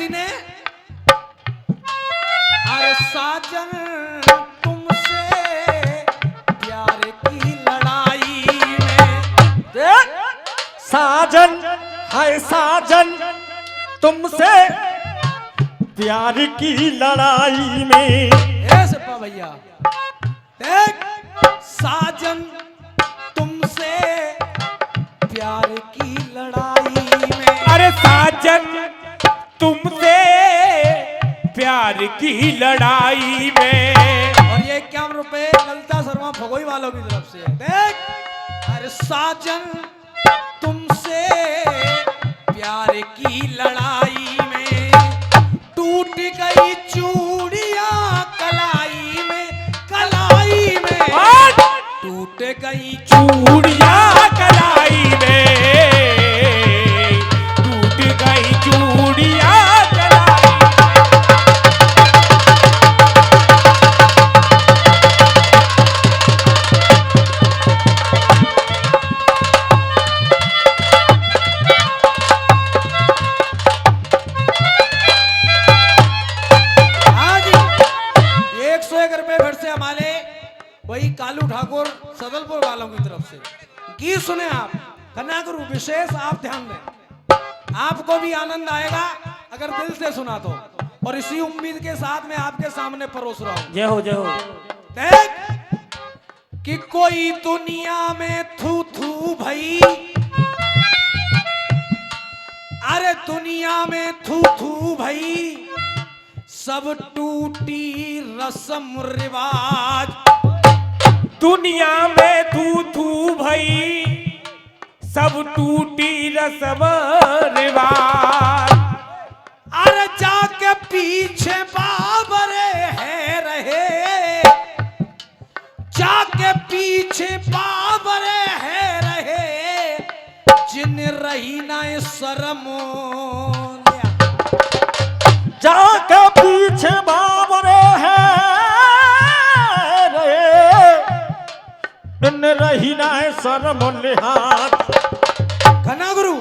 किसी ने, अरे साजन तुमसे प्यार की लड़ाई में। साजन है साजन तुमसे प्यार की लड़ाई में। सपा भैया देख, साजन तुमसे प्यार की लड़ाई में। अरे साजन तुमसे प्यार की लड़ाई में। और ये 51 रुपए ललिता शर्मा फगोई वालों की तरफ से है। देख, अरे साजन तुमसे प्यार की लड़ाई में, टूट गई चूड़ियां कलाई में, कलाई में टूट गई चूड़ियां कलाई में, टूट गई चूड़ियां कलाई वही कालू ठाकुर सदलपुर वालों की तरफ से गीत सुने आप। कन्या गुरु विशेष आप ध्यान दें, आपको भी आनंद आएगा अगर दिल से सुना तो। और इसी उम्मीद के साथ मैं आपके सामने परोस रहा हूं। जय हो जय हो। देख कि कोई दुनिया में थू थू भई, अरे दुनिया में थू थू भई, सब टूटी रस्म रिवाज। दुनिया में थू थू भई, सब टूटी रस्म रिवाज। अरे जाके पीछे बाबरे है रहे, जाके पीछे बाबरे है रहे, जिन रही ना शर्म। जाके पीछे बाबरे है रही ना शर्म लिहाज। घना गुरु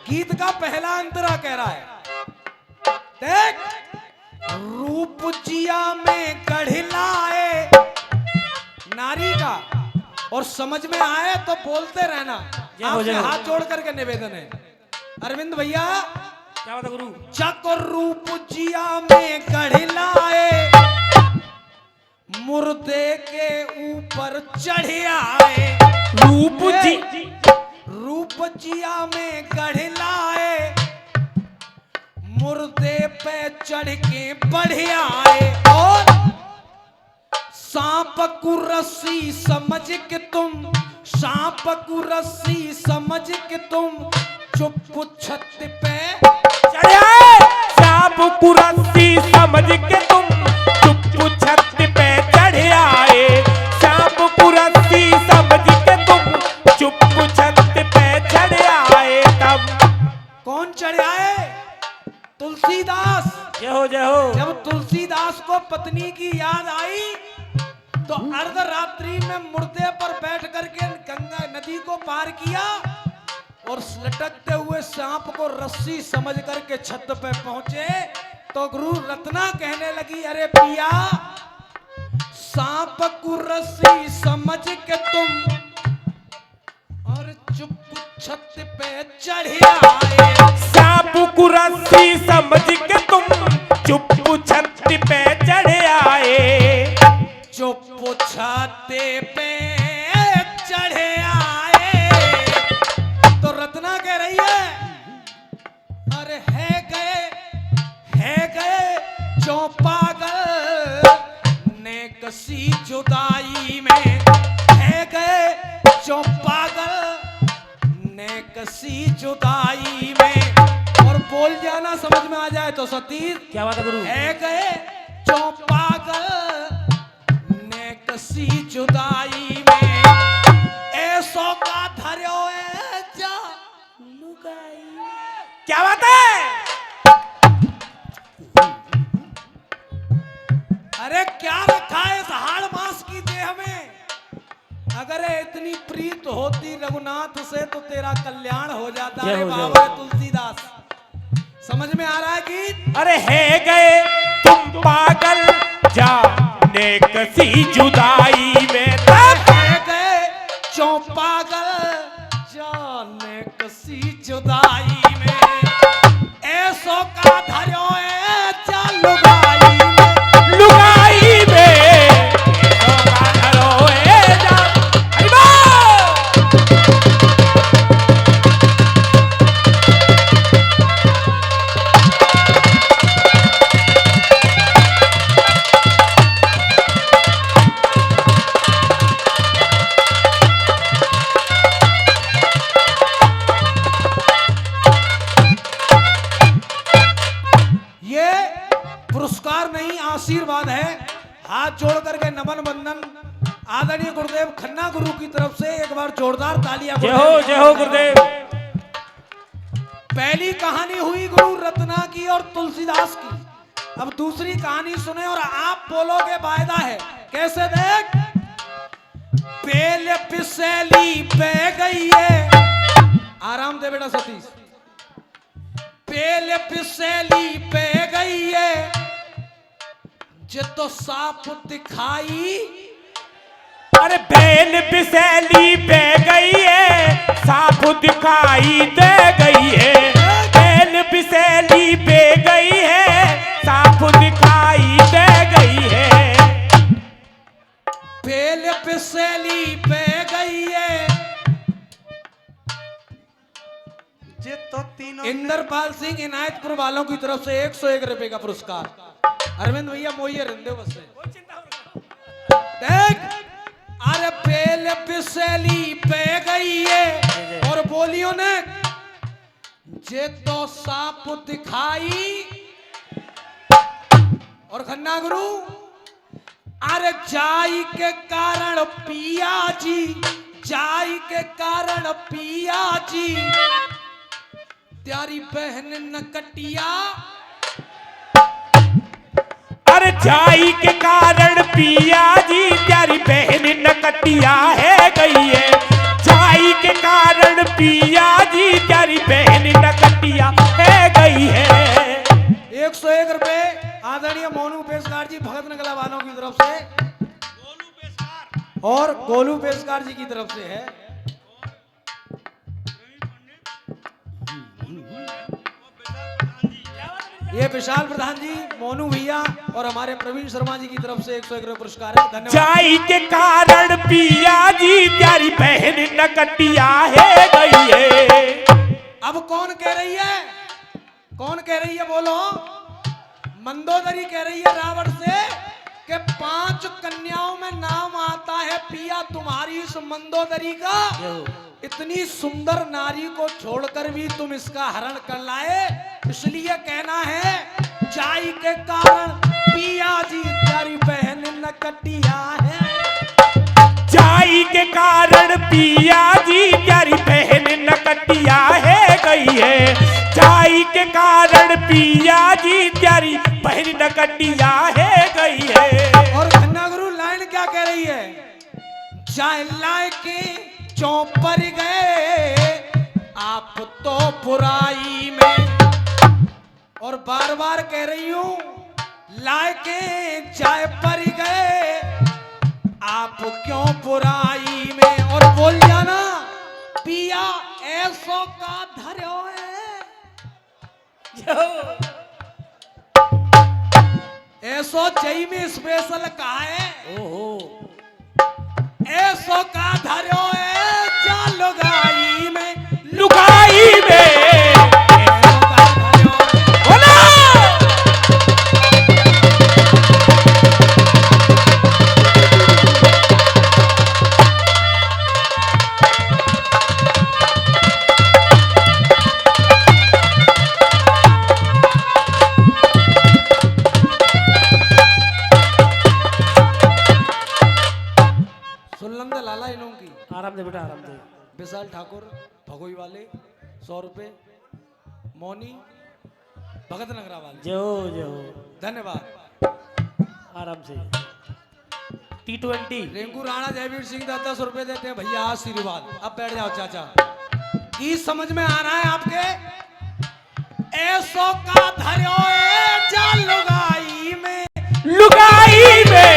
गीत का पहला अंतरा कह रहा है, देख रूप जिया में गढ़िलाए नारी का, और समझ में आए तो बोलते रहना। आपसे हाथ जोड़ करके निवेदन है अरविंद भैया। क्या बात है गुरु? चक रूप जिया में गढ़िलाए, मुर्दे के ऊपर चढ़े आए। रूप जिया में गढ़िलाए, मुर्दे पे चढ़ के बढ़े आए। और सांप को रस्सी समझ के तुम, सांप को रस्सी समझ के तुम चुप छत पे चढ़े आए। सांप को रस्सी समझ के तुम चुप छत पे चढ़े आए। सांप को रस्सी समझ के तुम चुप छत पे चढ़े आए। तब कौन चढ़े आए? तुलसीदास। जय हो जय हो। जब तुलसीदास को पत्नी की याद आई तो अर्धरात्रि में मुर्दे पर बैठ करके गंगा नदी को पार किया और लटकते हुए सांप को रस्सी समझ करके छत पे पहुंचे तो गुरु रत्ना कहने लगी, अरे पिया सांप को रस्सी समझ के तुम और चुप छत पे चढ़े आए। सांप को रस्सी समझ के तुम चुप छत पे चढ़े आए। चुप छत पे चढ़े आए तो रत्ना कह रही है, अरे है गए जो पागल ने कसी जुदाई में, है गए जो पागल ने कसी जुदाई में। और बोल जाना समझ में आ जाए तो सतीश। क्या बात है गुरु? है गए जो पागल ने कसी जुदाई में, ऐसो का धर्यो है जा लुगाई। क्या बात है? अरे क्या रखा है इस हाड़ मास की देह में? अगर इतनी प्रीत होती रघुनाथ से तो तेरा कल्याण हो जाता है। बाबा तुलसीदास समझ में आ रहा है गीत? अरे है गए तुम पागल जाने कसी जुदाई में तब है गए चो पागल जाने कसी जुदाई में, ऐसो का धर्यो है चाल लुगाई में, लुगाई में ऐसो का धरो है जा अरे वाह! ये पुरस्कार नहीं आशीर्वाद है। हाथ जोड़ करके नमन बंदन आदरणीय गुरुदेव खन्ना गुरु की तरफ से एक बार जोरदार तालियां। जय हो गुरुदेव। पहली कहानी हुई गुरु रत्ना की और तुलसीदास की। अब दूसरी कहानी सुने और आप बोलोगे वायदा है। कैसे देख? पेल पिसैली पे गई है, आराम दे बेटा सतीश। पेल पिसैली पे गई है, जे तो साफ दिखाई। अरे बैल बिसैली पे गई है, साफ दिखाई दे गई है। बैल बिसैली पे गई है, साफ दिखाई दे गई है। पेल पिसैली पे गई है, जे तो तीनों इंद्रपाल सिंह इनायतपुर वालों की तरफ से 101 रुपए का पुरस्कार। अरविंद भैया मोइये रंदे बस देख। अरे पेल पिसैली पे गई है और बोलियो ने जे तो साफ दिखाई। और खन्ना गुरु अरे जाई के कारण पिया जी, जाई के कारण पिया जी, त्यारी बहन न कटिया। अरे जाई के कारण पिया जी तेरी बहन नकटिया है गई है। जाई के कारण पिया जी तेरी बहन नकटिया है गई है। 101 रुपए आदरणीय मोनू पेशकार जी भगत नगला वालों की तरफ से और गोलू पेशकार जी की तरफ से है। ये विशाल प्रधान जी, मोनू भैया और हमारे प्रवीण शर्मा जी की तरफ से 101 रुपए पुरस्कार है। धन्यवाद। जाई के कारण पिया जी तेरी बहन नकटिया है गई है। अब कौन कह रही है? कौन कह रही है बोलो? मंदोदरी कह रही है रावण से कि 5 कन्याओं में नाम आता है पिया तुम्हारी इस मंदोदरी का। इतनी सुंदर नारी को छोड़कर भी तुम इसका हरण कर लाए, इसलिए कहना है जाई के कारण पिया जी तेरी बहन नकटिया है। जाई के कारण पिया जी तेरी बहन नकटिया है गई है। जाई के कारण पिया जी तेरी बहन नकटिया है गई है। और खन्ना गुरु लाइन क्या कह रही है? जाए लाए के चौपर गए आप तो बुराई में। और बार बार कह रही हूं लाए के जाए पर गए आप क्यों बुराई में। और बोल जाना पिया ऐसो का धर्यो है, ऐसो जई में स्पेशल कहा है। ऐसो का धर्यो है चाल लुगाई में, लुगाई में ऐसो का धर्यो है। बोला। सुल्लंद लाला इनों की आराम दे बेटा आराम दे। विशाल ठाकुर भगोई वाले 100 रुपए, मौनी भगत नगरा वाले जो जो धन्यवाद। आराम से। T20 रेंकू राणा जयवीर सिंह 10 रुपए देते हैं भैया आशीर्वाद। अब बैठ जाओ चाचा। गीत समझ में आ रहा है आपके? ऐसो का धर्यो ए जा लुगाई में, लुगाई में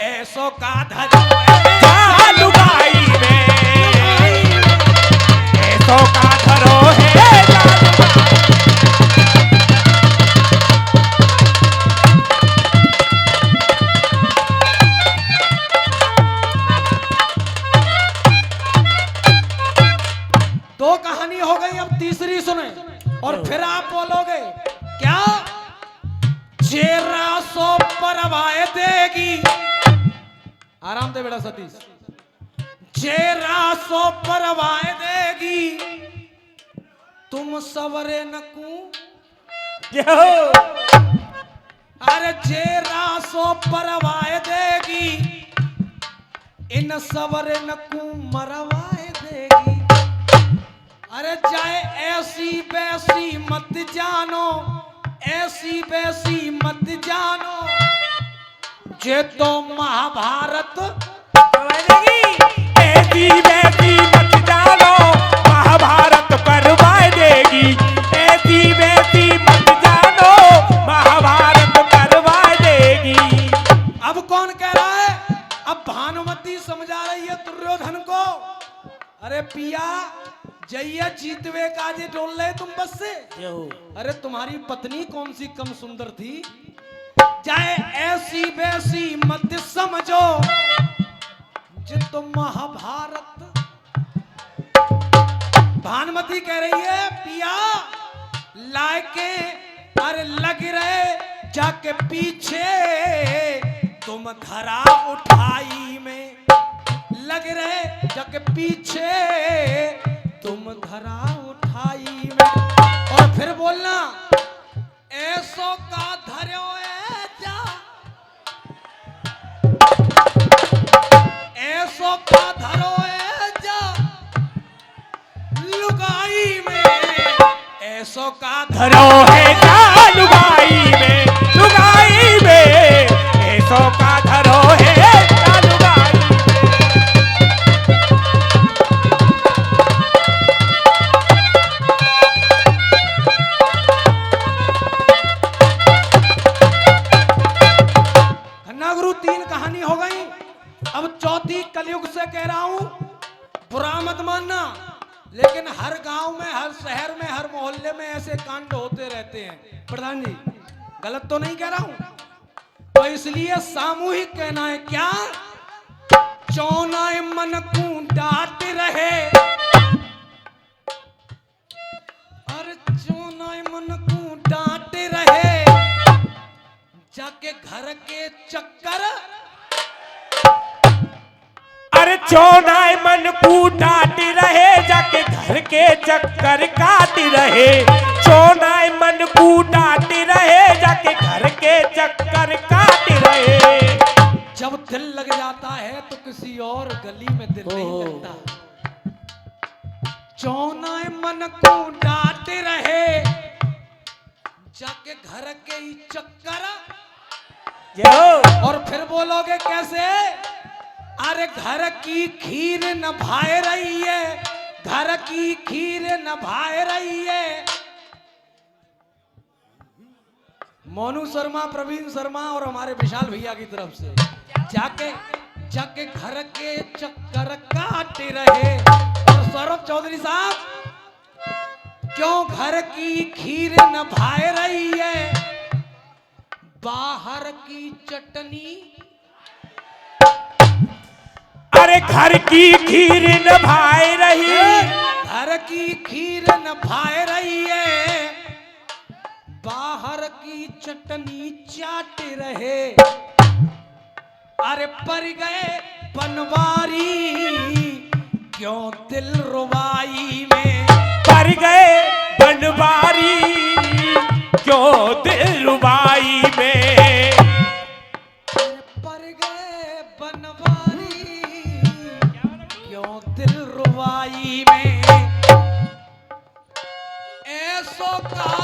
ऐसो का धर्यो ए जा लुगाई में, ऐसो का धरो है जा दो कहानी हो गई, अब तीसरी सुने और फिर आप बोलोगे क्या? जेरा सो परवाए देगी, आराम दे बेटा सतीश, जेरा सो परवाए देगी, तुम सवरे नकू, अरे जेरा सो परवाए देगी, इन सवरे नकू मरवाए देगी। अरे चाहे ऐसी वैसी मत जानो, ऐसी वैसी मत जानो, जे तो महाभारत ऐसी वैसी मत जानो, महाभारत करवा देगी, ऐसी वैसी मत जानो, महाभारत करवा देगी। अब कौन कह रहा है? अब भानुमति समझा रही है दुर्योधन को, अरे पिया जैया जीतवे काजे डोल रहे तुम बस से, अरे तुम्हारी पत्नी कौन सी कम सुंदर थी, चाहे ऐसी वैसी मत समझो, जो तुम महाभारत। भानुमति कह रही है पिया लाके अरे लग रहे जाके पीछे, तुम धरा उठाई में, लग रहे जाके पीछे, तुम धरा उठाई में। और फिर बोलना ऐसो का धर्यो ए जा, ऐसो का धरो ए जा लुगाई में, ऐसो का धरो है जा लुगाई में, लुगाई में, ऐसो का धरो है जा लुगाई में। तीन कहानी हो गई, अब चौथी कलयुग से कह रहा हूं, बुरा मत मानना, लेकिन हर गांव में, हर शहर में, हर मोहल्ले में ऐसे कांड होते रहते हैं। प्रधान जी गलत तो नहीं कह रहा हूं, तो इसलिए सामूहिक कहना है क्या? चौनाए मन को डांट रहे, अरे चौनाए मन को डांट रहे, जाके घर के चक्कर, अरे चौनाए मन को डांट रहे, जाके घर के चक्कर काट रहे, चौनाए मन को डांट रहे, जाके घर के चक्कर काट रहे। जब दिल लग जाता है तो किसी और गली में दिल नहीं लगता। चौनाए मन को डांट रहे, जाके घर के ही चक्कर, और फिर बोलोगे कैसे? अरे घर की खीर न भाए रही है, घर की खीर न भाए रही है। मोनू शर्मा, प्रवीण शर्मा और हमारे विशाल भैया की तरफ से जाके जाके घर के चक्कर काट रहे। और सौरभ चौधरी साहब, क्यों घर की खीर न भाए रही है, बाहर की चटनी, अरे घर की खीर न भाए रही, घर की खीर न भाए रही है, बाहर की चटनी चाट रहे। अरे पर गए बनवारी, क्यों दिल रुबाई में, पर गए बनवारी, क्यों दिल रुबाई में, पर गए बनवारी, क्यों दिल रुबाई में। ऐसो का